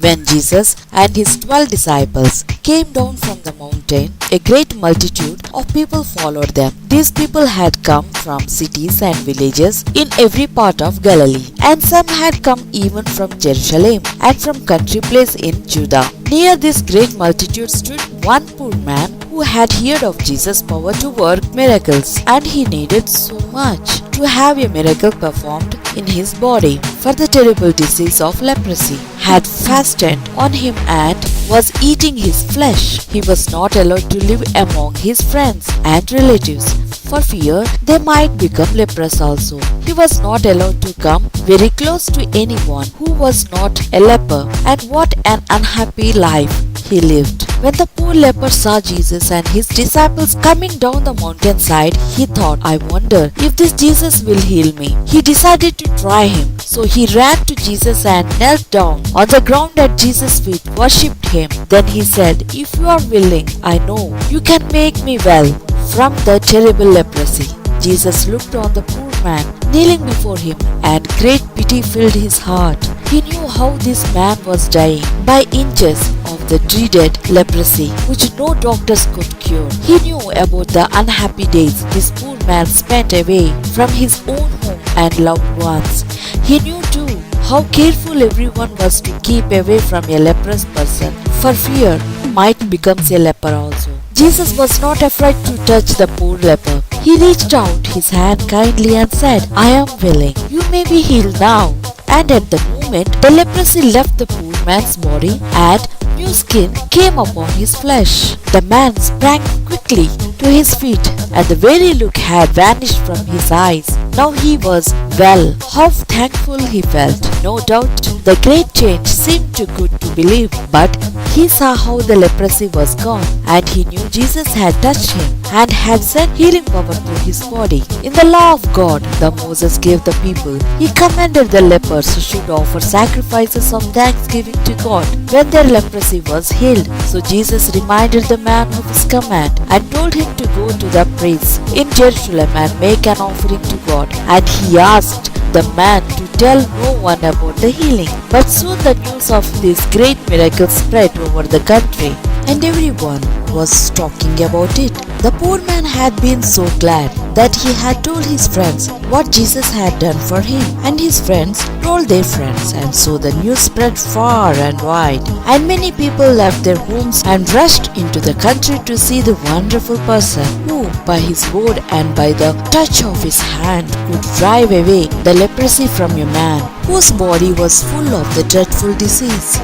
When Jesus and his 12 disciples came down from the mountain, a great multitude of people followed them. These people had come from cities and villages in every part of Galilee, and some had come even from Jerusalem and from country place in Judah. Near this great multitude stood one poor man who had heard of Jesus' power to work miracles, and he needed so much to have a miracle performed in his body, for the terrible disease of leprosy had fastened on him and was eating his flesh. He was not allowed to live among his friends and relatives, for fear they might become leprous also. He was not allowed to come very close to anyone who was not a leper, and what an unhappy life he lived. When the poor leper saw Jesus and his disciples coming down the mountainside, he thought, I wonder if this Jesus will heal me. He decided to try him. So he ran to Jesus and knelt down on the ground at Jesus' feet, worshipped him. Then he said, If you are willing, I know you can make me well from the terrible leprosy. Jesus looked on the poor man kneeling before him, and great pity filled his heart. He knew how this man was dying by inches of the dreaded leprosy, which no doctors could cure. He knew about the unhappy days this poor man spent away from his own home and loved ones. He knew too how careful everyone was to keep away from a leprous person, for fear he might become a leper also. Jesus was not afraid to touch the poor leper. He reached out his hand kindly and said, I am willing. You may be healed now. And at the moment, the leprosy left the poor man's body and new skin came upon his flesh. The man sprang quickly to his feet, and the very look had vanished from his eyes. Now he was well. How thankful he felt. No doubt the great change seemed too good to believe, but he saw how the leprosy was gone, and he knew Jesus had touched him and had sent healing power through his body. In the law of God that Moses gave the people, he commanded the lepers should offer sacrifices of thanksgiving to God when their leprosy was healed. So Jesus reminded the man of his command and told him to go to the priest in Jerusalem and make an offering to God. And he asked the man to tell no one about the healing. But soon the news of this great miracle spread over the country, and everyone was talking about it. The poor man had been so glad that he had told his friends what Jesus had done for him, and his friends told their friends, and so the news spread far and wide, and many people left their homes and rushed into the country to see the wonderful person who, by his word and by the touch of his hand, could drive away the leprosy from a man whose body was full of the dreadful disease.